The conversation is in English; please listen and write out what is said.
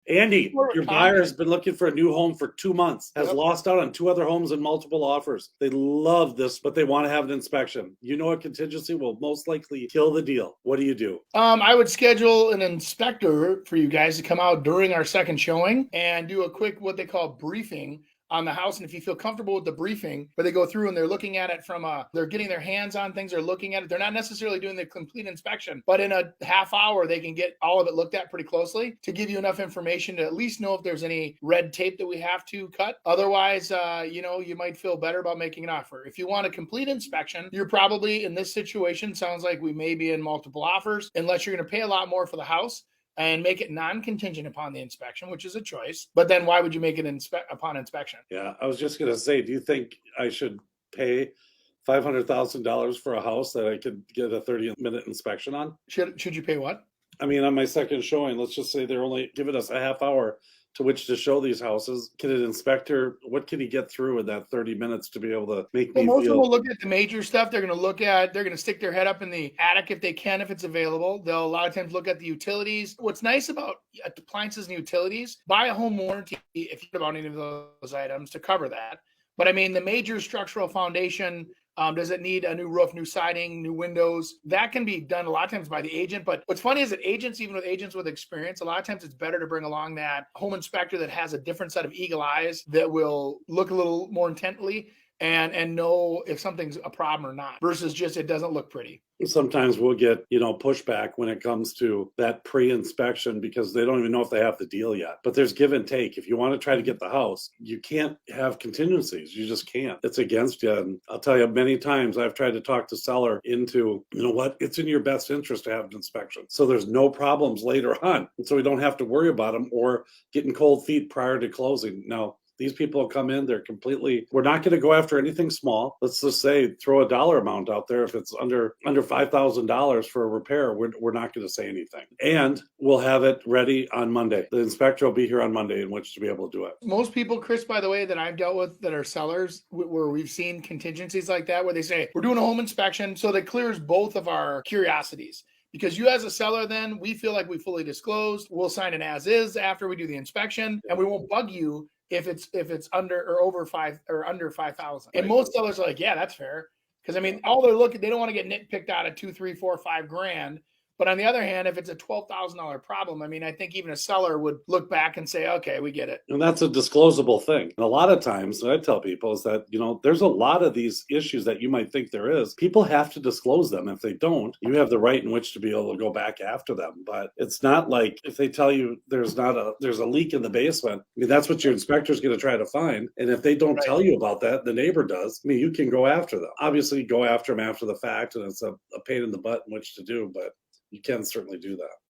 Andy, More of a your buyer has comment. been looking for a new home for 2 months, has Yep. lost out on 2 other homes and multiple offers. They love this, but they want to have an inspection. You know, a contingency will most likely kill the deal. What do you do? I would schedule an inspector for you guys to come out during our second showing and do a quick, what they call briefing on the house. And if you feel comfortable with the briefing, where they go through and they're looking at it from they're getting their hands on things, they're looking at it. They're not necessarily doing the complete inspection, but in a half hour, they can get all of it looked at pretty closely to give you enough information to at least know if there's any red tape that we have to cut. Otherwise, you might feel better about making an offer. If you want a complete inspection, you're probably in this situation, sounds like we may be in multiple offers, unless you're going to pay a lot more for the house and make it non-contingent upon the inspection, which is a choice. But then why would you make it upon inspection? Yeah, I was just going to say, do you think I should pay $500,000 for a house that I could get a 30-minute inspection on? Should you pay what? I mean, on my second showing, let's just say they're only giving us a half hour to which to show these houses. Can an inspector, what can he get through in that 30 minutes to be able to make Well, me most of them feel? will look at the major stuff. They're going to stick their head up in the attic if they can, if it's available. They'll a lot of times look at the utilities. What's nice about appliances and utilities, buy a home warranty if you about any of those items to cover that. But I mean, the major structural foundation, does it need a new roof, new siding, new windows? That can be done a lot of times by the agent. But what's funny is that agents, even with agents with experience, a lot of times it's better to bring along that home inspector that has a different set of eagle eyes that will look a little more intently and know if something's a problem or not, versus just it doesn't look pretty. Sometimes we'll get, pushback when it comes to that pre-inspection because they don't even know if they have the deal yet. But there's give and take. If you want to try to get the house, you can't have contingencies. You just can't. It's against you. And I'll tell you, many times I've tried to talk the seller into, you know what, it's in your best interest to have an inspection. So there's no problems later on. And so we don't have to worry about them or getting cold feet prior to closing. Now, these people come in, we're not going to go after anything small. Let's just say throw a dollar amount out there. If it's under $5,000 for a repair, we're not going to say anything. And we'll have it ready on Monday. The inspector will be here on Monday in which to be able to do it. Most people, Chris, by the way, that I've dealt with that are sellers, where we've seen contingencies like that, where they say, we're doing a home inspection. So that clears both of our curiosities. Because you as a seller, then we feel like we fully disclosed. We'll sign an as is after we do the inspection, and we won't bug you if it's under or over five or under 5,000. And most sellers are like, yeah, that's fair. Because I mean, they don't want to get nitpicked out of 2, 3, 4, 5 grand. But on the other hand, if it's a $12,000 problem, I mean, I think even a seller would look back and say, okay, we get it. And that's a disclosable thing. And a lot of times what I tell people is that, there's a lot of these issues that you might think there is. People have to disclose them. If they don't, you have the right in which to be able to go back after them. But it's not like if they tell you there's a leak in the basement. I mean, that's what your inspector's going to try to find. And if they don't tell you about that, the neighbor does. I mean, you can go after them. Obviously, go after them after the fact, and it's a pain in the butt in which to do, but you can certainly do that.